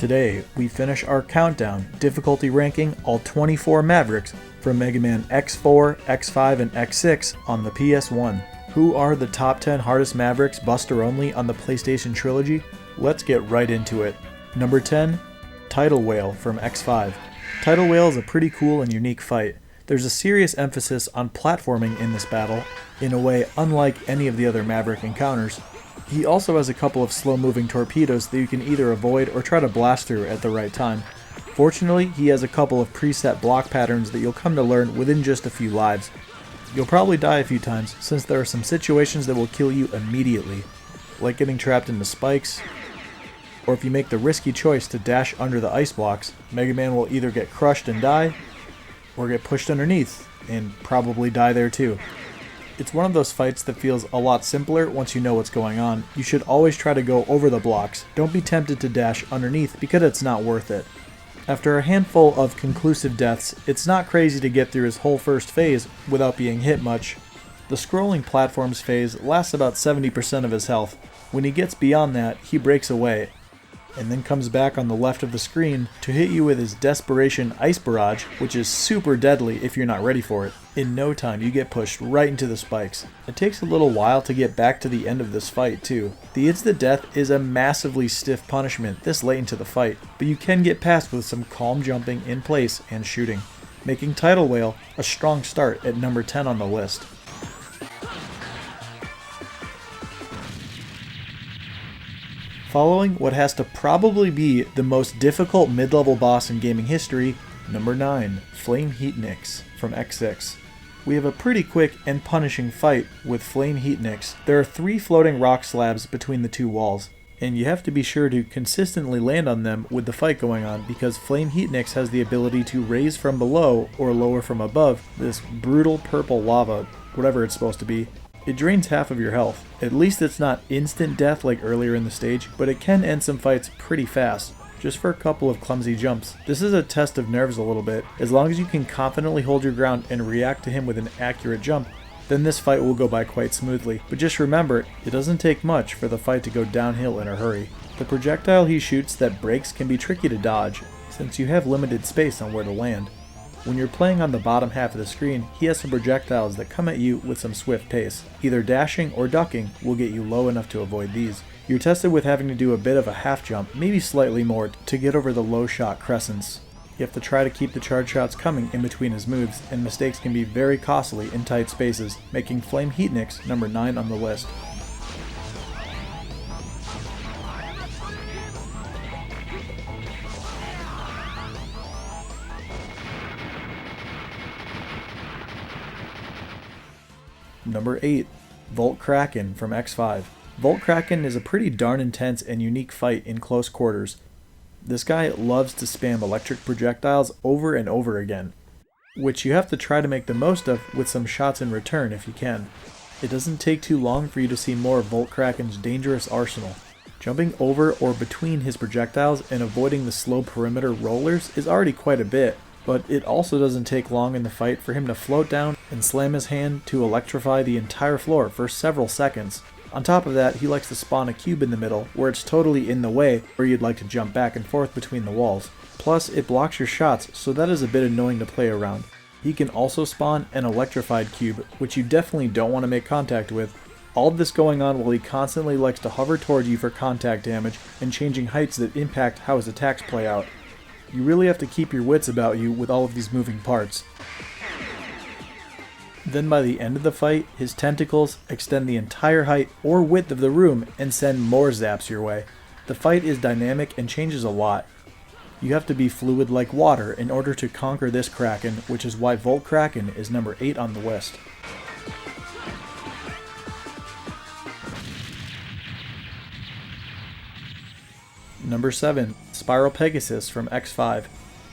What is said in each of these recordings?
Today, we finish our countdown, difficulty ranking all 24 Mavericks from Mega Man X4, X5, and X6 on the PS1. Who are the top 10 hardest Mavericks Buster only on the PlayStation Trilogy? Let's get right into it. Number 10, Tidal Whale from X5. Tidal Whale is a pretty cool and unique fight. There's a serious emphasis on platforming in this battle, in a way unlike any of the other Maverick encounters. He also has a couple of slow-moving torpedoes that you can either avoid or try to blast through at the right time. Fortunately, he has a couple of preset block patterns that you'll come to learn within just a few lives. You'll probably die a few times, since there are some situations that will kill you immediately, like getting trapped into spikes, or if you make the risky choice to dash under the ice blocks, Mega Man will either get crushed and die, or get pushed underneath, and probably die there too. It's one of those fights that feels a lot simpler once you know what's going on. You should always try to go over the blocks. Don't be tempted to dash underneath because it's not worth it. After a handful of conclusive deaths, it's not crazy to get through his whole first phase without being hit much. The scrolling platforms phase lasts about 70% of his health. When he gets beyond that, he breaks away, and then comes back on the left of the screen to hit you with his Desperation Ice Barrage, which is super deadly if you're not ready for it. In no time, you get pushed right into the spikes. It takes a little while to get back to the end of this fight too. The instant death is a massively stiff punishment this late into the fight, but you can get past with some calm jumping in place and shooting, making Tidal Whale a strong start at number 10 on the list. Following what has to probably be the most difficult mid-level boss in gaming history, number 9, Flame Heatnix from X6. We have a pretty quick and punishing fight with Flame Heatnix. There are 3 floating rock slabs between the 2 walls, and you have to be sure to consistently land on them with the fight going on because Flame Heatnix has the ability to raise from below or lower from above this brutal purple lava, whatever it's supposed to be. It drains half of your health. At least it's not instant death like earlier in the stage, but it can end some fights pretty fast, just for a couple of clumsy jumps. This is a test of nerves a little bit. As long as you can confidently hold your ground and react to him with an accurate jump, then this fight will go by quite smoothly. But just remember, it doesn't take much for the fight to go downhill in a hurry. The projectile he shoots that breaks can be tricky to dodge, since you have limited space on where to land. When you're playing on the bottom half of the screen, he has some projectiles that come at you with some swift pace. Either dashing or ducking will get you low enough to avoid these. You're tested with having to do a bit of a half jump, maybe slightly more, to get over the low shot crescents. You have to try to keep the charge shots coming in between his moves, and mistakes can be very costly in tight spaces, making Flame Heatnix number 9 on the list. Number 8, Volt Kraken from X5. Volt Kraken is a pretty darn intense and unique fight in close quarters. This guy loves to spam electric projectiles over and over again, which you have to try to make the most of with some shots in return if you can. It doesn't take too long for you to see more of Volt Kraken's dangerous arsenal. Jumping over or between his projectiles and avoiding the slow perimeter rollers is already quite a bit, but it also doesn't take long in the fight for him to float down and slam his hand to electrify the entire floor for several seconds. On top of that, he likes to spawn a cube in the middle where it's totally in the way where you'd like to jump back and forth between the walls. Plus, it blocks your shots, so that is a bit annoying to play around. He can also spawn an electrified cube, which you definitely don't want to make contact with. All of this going on while he constantly likes to hover towards you for contact damage and changing heights that impact how his attacks play out. You really have to keep your wits about you with all of these moving parts. Then by the end of the fight, his tentacles extend the entire height or width of the room and send more zaps your way. The fight is dynamic and changes a lot. You have to be fluid like water in order to conquer this Kraken, which is why Volt Kraken is number 8 on the list. Number 7, Spiral Pegasus from X5.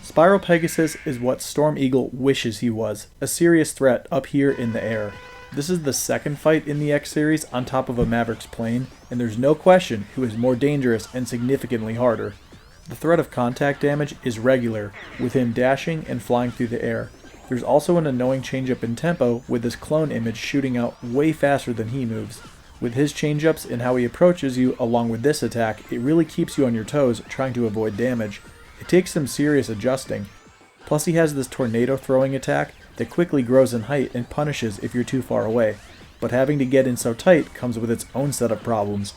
Spiral Pegasus is what Storm Eagle wishes he was, a serious threat up here in the air. This is the second fight in the X series on top of a Mavericks plane, and there's no question who is more dangerous and significantly harder. The threat of contact damage is regular, with him dashing and flying through the air. There's also an annoying change up in tempo with this clone image shooting out way faster than he moves. With his changeups and how he approaches you along with this attack, it really keeps you on your toes trying to avoid damage. It takes some serious adjusting. Plus he has this tornado throwing attack that quickly grows in height and punishes if you're too far away. But having to get in so tight comes with its own set of problems.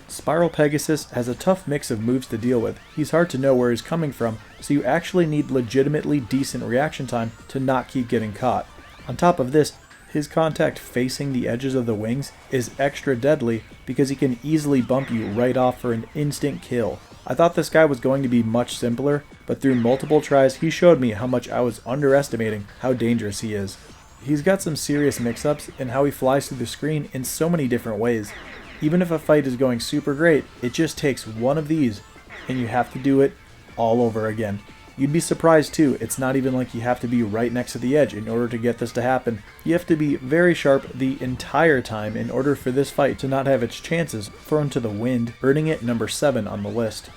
Spiral Pegasus has a tough mix of moves to deal with. He's hard to know where he's coming from, so you actually need legitimately decent reaction time to not keep getting caught. On top of this, his contact facing the edges of the wings is extra deadly because he can easily bump you right off for an instant kill. I thought this guy was going to be much simpler, but through multiple tries he showed me how much I was underestimating how dangerous he is. He's got some serious mix-ups in how he flies through the screen in so many different ways. Even if a fight is going super great, it just takes one of these and you have to do it all over again. You'd be surprised too, it's not even like you have to be right next to the edge in order to get this to happen. You have to be very sharp the entire time in order for this fight to not have its chances thrown to the wind, earning it number 7 on the list.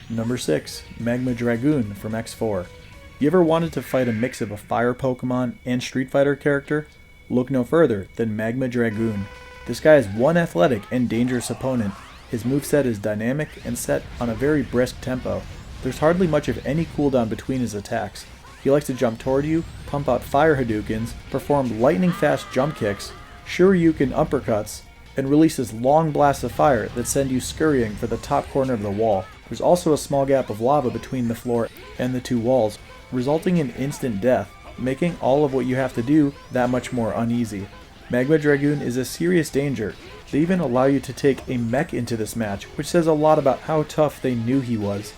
Number 6, Magma Dragoon from X4. You ever wanted to fight a mix of a fire Pokemon and Street Fighter character? Look no further than Magma Dragoon. This guy is one athletic and dangerous opponent. His moveset is dynamic and set on a very brisk tempo. There's hardly much of any cooldown between his attacks. He likes to jump toward you, pump out fire Hadoukens, perform lightning fast jump kicks, Shoryuken uppercuts, and releases long blasts of fire that send you scurrying for the top corner of the wall. There's also a small gap of lava between the floor and the two walls, resulting in instant death, making all of what you have to do that much more uneasy. Magma Dragoon is a serious danger. They even allow you to take a mech into this match, which says a lot about how tough they knew he was.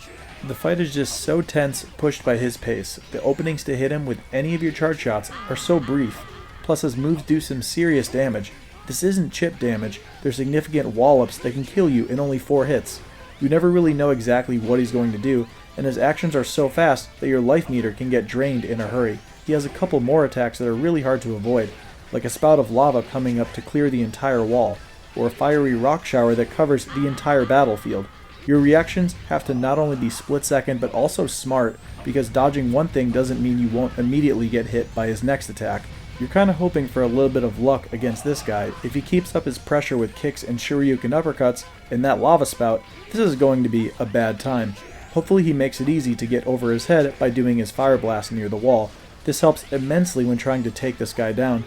The fight is just so tense, pushed by his pace. The openings to hit him with any of your charge shots are so brief, plus his moves do some serious damage. This isn't chip damage, they're significant wall-ups that can kill you in only 4 hits. You never really know exactly what he's going to do, and his actions are so fast that your life meter can get drained in a hurry. He has a couple more attacks that are really hard to avoid, like a spout of lava coming up to clear the entire wall, or a fiery rock shower that covers the entire battlefield. Your reactions have to not only be split second but also smart, because dodging one thing doesn't mean you won't immediately get hit by his next attack. You're kinda hoping for a little bit of luck against this guy. If he keeps up his pressure with kicks and Shoryuken uppercuts and that lava spout, this is going to be a bad time. Hopefully he makes it easy to get over his head by doing his fire blast near the wall. This helps immensely when trying to take this guy down.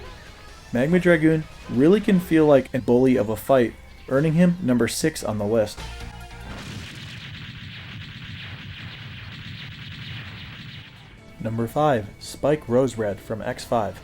Magma Dragoon really can feel like a bully of a fight, earning him number 6 on the list. Number 5, Spike Rosered from X5.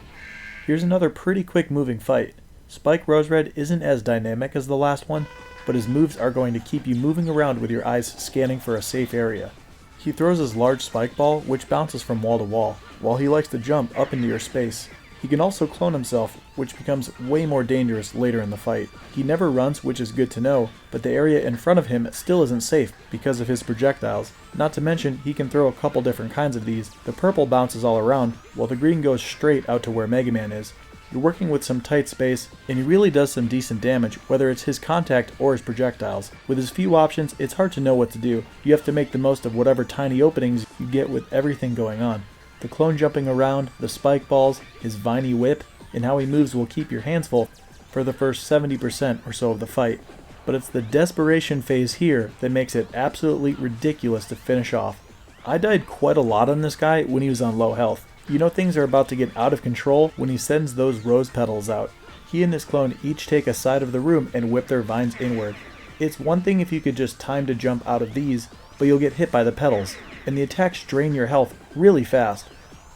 Here's another pretty quick moving fight. Spike Rosered isn't as dynamic as the last one, but his moves are going to keep you moving around with your eyes scanning for a safe area. He throws his large spike ball, which bounces from wall to wall, while he likes to jump up into your space. He can also clone himself, which becomes way more dangerous later in the fight. He never runs, which is good to know, but the area in front of him still isn't safe because of his projectiles. Not to mention, he can throw a couple different kinds of these. The purple bounces all around, while the green goes straight out to where Mega Man is. You're working with some tight space, and he really does some decent damage, whether it's his contact or his projectiles. With his few options, it's hard to know what to do. You have to make the most of whatever tiny openings you get with everything going on. The clone jumping around, the spike balls, his viney whip, and how he moves will keep your hands full for the first 70% or so of the fight. But it's the desperation phase here that makes it absolutely ridiculous to finish off. I died quite a lot on this guy when he was on low health. You know things are about to get out of control when he sends those rose petals out. He and his clone each take a side of the room and whip their vines inward. It's one thing if you could just time to jump out of these, but you'll get hit by the petals, and the attacks drain your health really fast.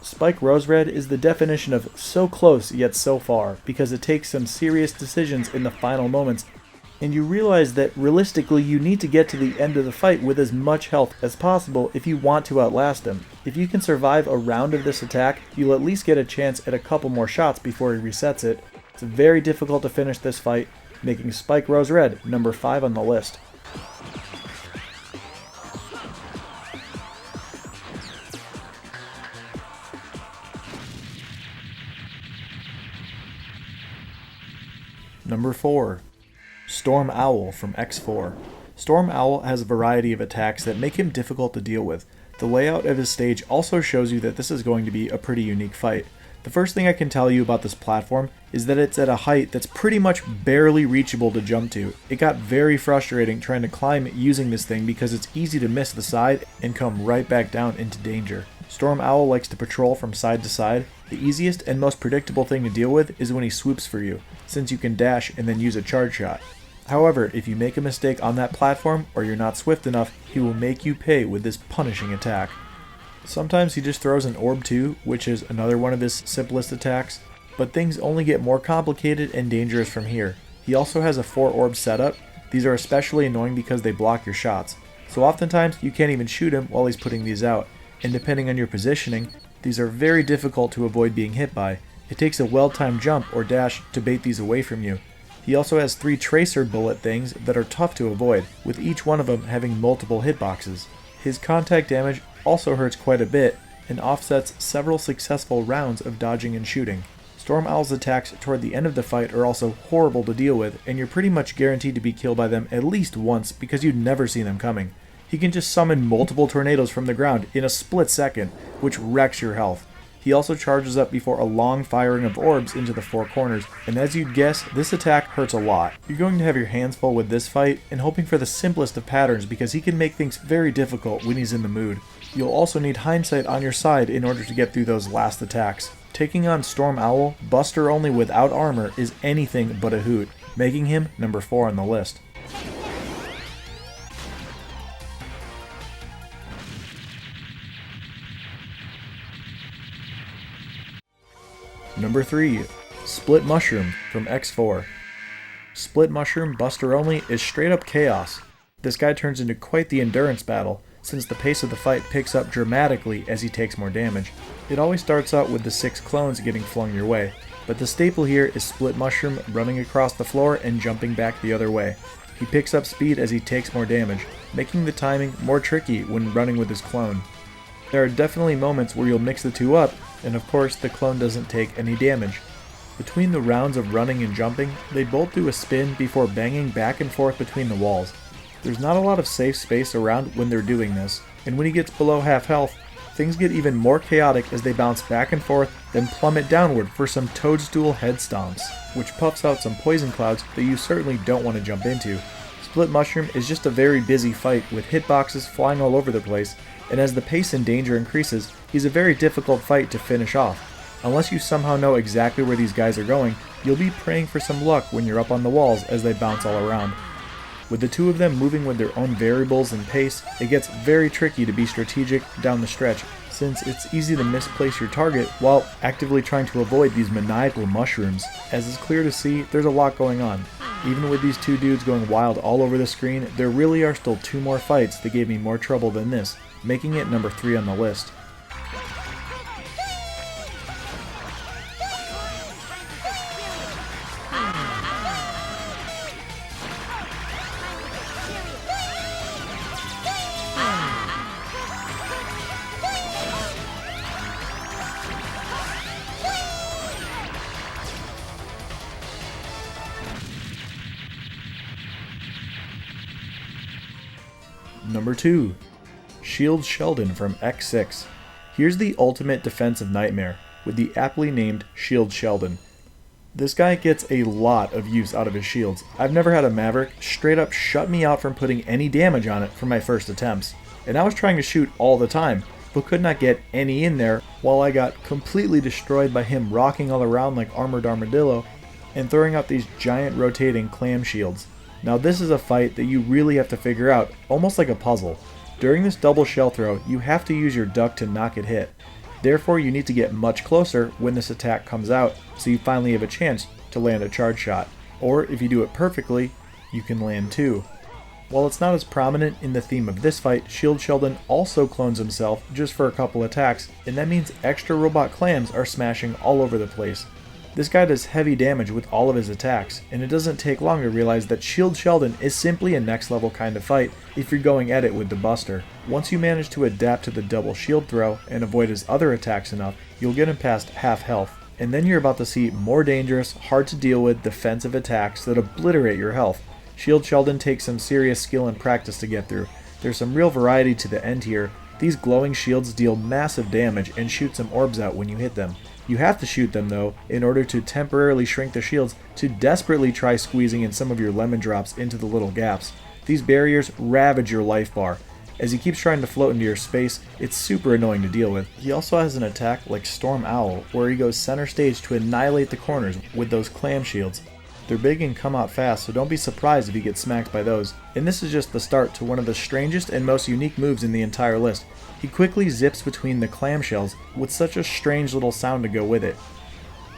Spike Rosered is the definition of so close yet so far, because it takes some serious decisions in the final moments, and you realize that realistically you need to get to the end of the fight with as much health as possible if you want to outlast him. If you can survive a round of this attack, you'll at least get a chance at a couple more shots before he resets it. It's very difficult to finish this fight, making Spike Rosered number 5 on the list. Number 4. Storm Owl from X4. Storm Owl has a variety of attacks that make him difficult to deal with. The layout of his stage also shows you that this is going to be a pretty unique fight. The first thing I can tell you about this platform is that it's at a height that's pretty much barely reachable to jump to. It got very frustrating trying to climb using this thing because it's easy to miss the side and come right back down into danger. Storm Owl likes to patrol from side to side. The easiest and most predictable thing to deal with is when he swoops for you, since you can dash and then use a charge shot. However, if you make a mistake on that platform or you're not swift enough, he will make you pay with this punishing attack. Sometimes he just throws an orb too, which is another one of his simplest attacks, but things only get more complicated and dangerous from here. He also has a 4 orb setup. These are especially annoying because they block your shots, so oftentimes you can't even shoot him while he's putting these out, and depending on your positioning, these are very difficult to avoid being hit by. It takes a well-timed jump or dash to bait these away from you. He also has 3 tracer bullet things that are tough to avoid, with each one of them having multiple hitboxes. His contact damage also hurts quite a bit and offsets several successful rounds of dodging and shooting. Storm Owl's attacks toward the end of the fight are also horrible to deal with, and you're pretty much guaranteed to be killed by them at least once because you'd never see them coming. He can just summon multiple tornadoes from the ground in a split second, which wrecks your health. He also charges up before a long firing of orbs into the 4 corners, and as you'd guess, this attack hurts a lot. You're going to have your hands full with this fight and hoping for the simplest of patterns because he can make things very difficult when he's in the mood. You'll also need hindsight on your side in order to get through those last attacks. Taking on Storm Owl, Buster only without armor, is anything but a hoot, making him number 4 on the list. Number 3. Split Mushroom from X4. Split Mushroom Buster only is straight up chaos. This guy turns into quite the endurance battle, since the pace of the fight picks up dramatically as he takes more damage. It always starts out with the 6 clones getting flung your way, but the staple here is Split Mushroom running across the floor and jumping back the other way. He picks up speed as he takes more damage, making the timing more tricky when running with his clone. There are definitely moments where you'll mix the two up, and of course the clone doesn't take any damage. Between the rounds of running and jumping, they both do a spin before banging back and forth between the walls. There's not a lot of safe space around when they're doing this, and when he gets below half health, things get even more chaotic as they bounce back and forth, then plummet downward for some toadstool head stomps, which puffs out some poison clouds that you certainly don't want to jump into. Split Mushroom is just a very busy fight with hitboxes flying all over the place, and as the pace and danger increases, he's a very difficult fight to finish off. Unless you somehow know exactly where these guys are going, you'll be praying for some luck when you're up on the walls as they bounce all around. With the two of them moving with their own variables and pace, it gets very tricky to be strategic down the stretch, since it's easy to misplace your target while actively trying to avoid these maniacal mushrooms. As is clear to see, there's a lot going on. Even with these two dudes going wild all over the screen, there really are still 2 more fights that gave me more trouble than this, making it number 3 on the list. Number 2. Shield Sheldon from X6. Here's the ultimate defensive nightmare, with the aptly named Shield Sheldon. This guy gets a lot of use out of his shields. I've never had a Maverick straight up shut me out from putting any damage on it for my first attempts, and I was trying to shoot all the time, but could not get any in there while I got completely destroyed by him rocking all around like armored armadillo and throwing out these giant rotating clam shields. Now this is a fight that you really have to figure out, almost like a puzzle. During this double shell throw, you have to use your duck to not get hit. Therefore you need to get much closer when this attack comes out, so you finally have a chance to land a charge shot. Or if you do it perfectly, you can land 2. While it's not as prominent in the theme of this fight, Shield Sheldon also clones himself just for a couple attacks, and that means extra robot clams are smashing all over the place. This guy does heavy damage with all of his attacks, and it doesn't take long to realize that Shield Sheldon is simply a next level kind of fight if you're going at it with the Buster. Once you manage to adapt to the double shield throw and avoid his other attacks enough, you'll get him past half health, and then you're about to see more dangerous, hard to deal with defensive attacks that obliterate your health. Shield Sheldon takes some serious skill and practice to get through. There's some real variety to the end here. These glowing shields deal massive damage and shoot some orbs out when you hit them. You have to shoot them though, in order to temporarily shrink the shields to desperately try squeezing in some of your lemon drops into the little gaps. These barriers ravage your life bar. As he keeps trying to float into your space, it's super annoying to deal with. He also has an attack like Storm Owl, where he goes center stage to annihilate the corners with those clam shields. They're big and come out fast, so don't be surprised if you get smacked by those. And this is just the start to one of the strangest and most unique moves in the entire list. He quickly zips between the clamshells with such a strange little sound to go with it.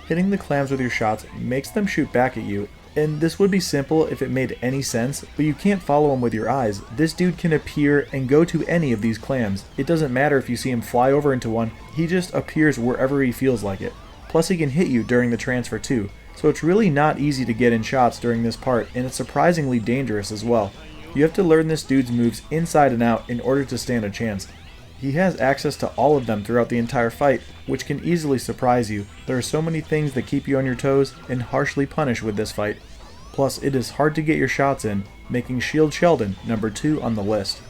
Hitting the clams with your shots makes them shoot back at you, and this would be simple if it made any sense, but you can't follow him with your eyes. This dude can appear and go to any of these clams. It doesn't matter if you see him fly over into one, he just appears wherever he feels like it. Plus he can hit you during the transfer too, so it's really not easy to get in shots during this part, and it's surprisingly dangerous as well. You have to learn this dude's moves inside and out in order to stand a chance. He has access to all of them throughout the entire fight, which can easily surprise you. There are so many things that keep you on your toes and harshly punish with this fight. Plus, it is hard to get your shots in, making Shield Sheldon number 2 on the list.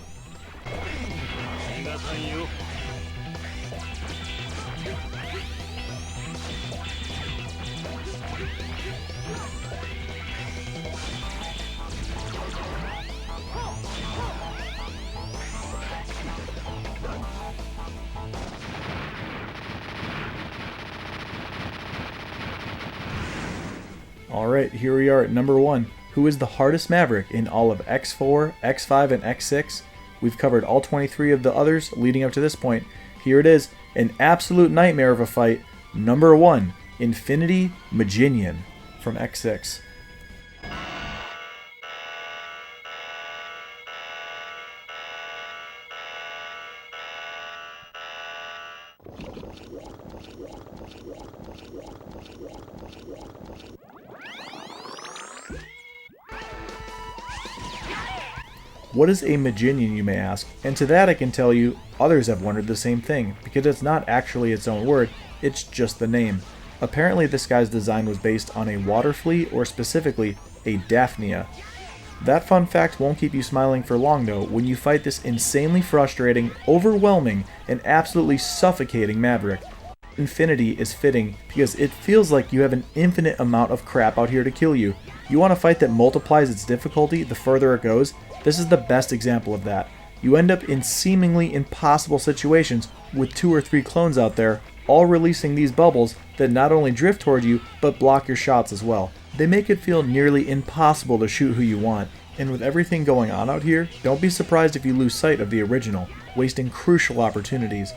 Alright, here we are at number 1. Who is the hardest Maverick in all of X4, X5, and X6? We've covered all 23 of the others leading up to this point. Here it is, an absolute nightmare of a fight. Number 1, Infinity Maginian from X6. What is a Maginian, you may ask? And to that I can tell you, others have wondered the same thing, because it's not actually its own word, it's just the name. Apparently this guy's design was based on a water flea, or specifically, a Daphnia. That fun fact won't keep you smiling for long though, when you fight this insanely frustrating, overwhelming, and absolutely suffocating Maverick. Infinity is fitting, because it feels like you have an infinite amount of crap out here to kill you. You want a fight that multiplies its difficulty the further it goes? This is the best example of that. You end up in seemingly impossible situations with 2 or 3 clones out there, all releasing these bubbles that not only drift toward you, but block your shots as well. They make it feel nearly impossible to shoot who you want. And with everything going on out here, don't be surprised if you lose sight of the original, wasting crucial opportunities.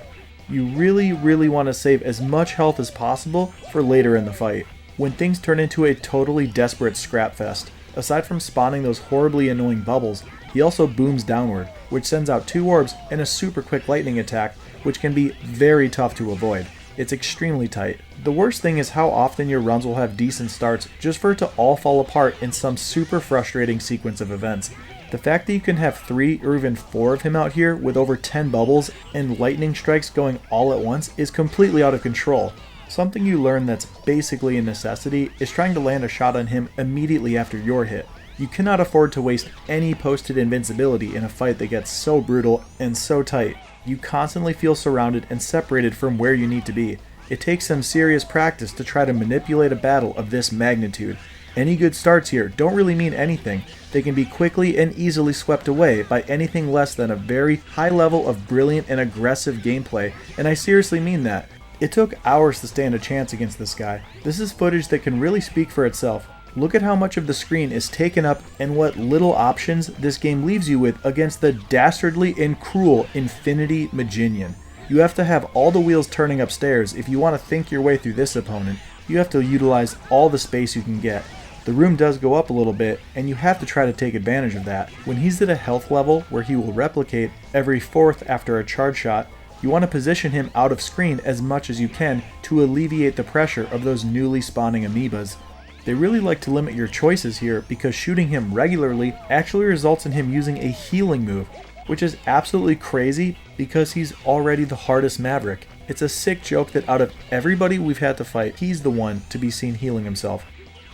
You really want to save as much health as possible for later in the fight, when things turn into a totally desperate scrap fest. Aside from spawning those horribly annoying bubbles, he also booms downward, which sends out 2 orbs and a super quick lightning attack, which can be very tough to avoid. It's extremely tight. The worst thing is how often your runs will have decent starts just for it to all fall apart in some super frustrating sequence of events. The fact that you can have 3 or even 4 of him out here with over 10 bubbles and lightning strikes going all at once is completely out of control. Something you learn that's basically a necessity is trying to land a shot on him immediately after your hit. You cannot afford to waste any posted invincibility in a fight that gets so brutal and so tight. You constantly feel surrounded and separated from where you need to be. It takes some serious practice to try to manipulate a battle of this magnitude. Any good starts here don't really mean anything. They can be quickly and easily swept away by anything less than a very high level of brilliant and aggressive gameplay, and I seriously mean that. It took hours to stand a chance against this guy. This is footage that can really speak for itself. Look at how much of the screen is taken up and what little options this game leaves you with against the dastardly and cruel Infinity Maginian. You have to have all the wheels turning upstairs if you want to think your way through this opponent. You have to utilize all the space you can get. The room does go up a little bit, and you have to try to take advantage of that. When he's at a health level where he will replicate every 4th after a charge shot, you want to position him out of screen as much as you can to alleviate the pressure of those newly spawning amoebas. They really like to limit your choices here because shooting him regularly actually results in him using a healing move, which is absolutely crazy because he's already the hardest Maverick. It's a sick joke that out of everybody we've had to fight, he's the one to be seen healing himself.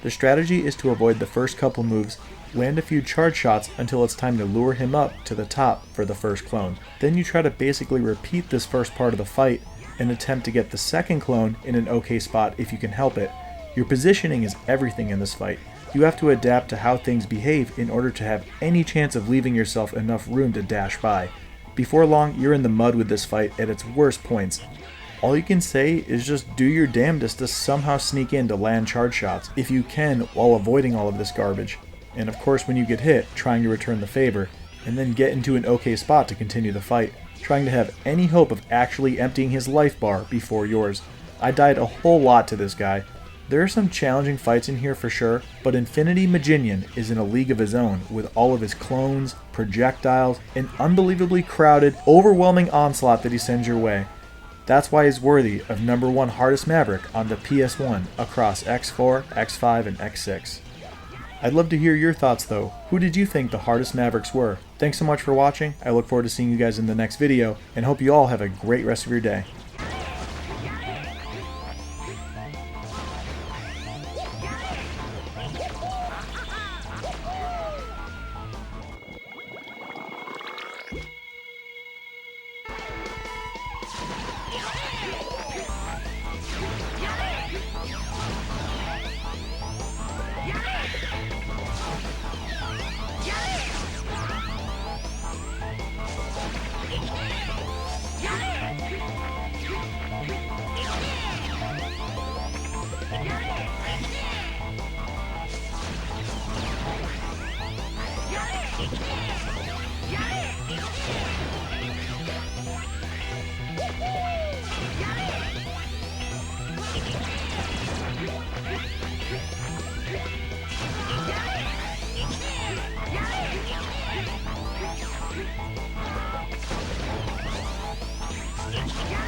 The strategy is to avoid the first couple moves, land a few charge shots until it's time to lure him up to the top for the first clone. Then you try to basically repeat this first part of the fight and attempt to get the second clone in an okay spot if you can help it. Your positioning is everything in this fight. You have to adapt to how things behave in order to have any chance of leaving yourself enough room to dash by. Before long, you're in the mud with this fight at its worst points. All you can say is just do your damnedest to somehow sneak in to land charge shots, if you can, while avoiding all of this garbage. And of course when you get hit, trying to return the favor, and then get into an okay spot to continue the fight, trying to have any hope of actually emptying his life bar before yours. I died a whole lot to this guy. There are some challenging fights in here for sure, but Infinity Maginian is in a league of his own with all of his clones, projectiles, and unbelievably crowded, overwhelming onslaught that he sends your way. That's why he's worthy of #1 hardest Maverick on the PS1 across X4, X5, and X6. I'd love to hear your thoughts though. Who did you think the hardest Mavericks were? Thanks so much for watching. I look forward to seeing you guys in the next video, and hope you all have a great rest of your day. Yeah!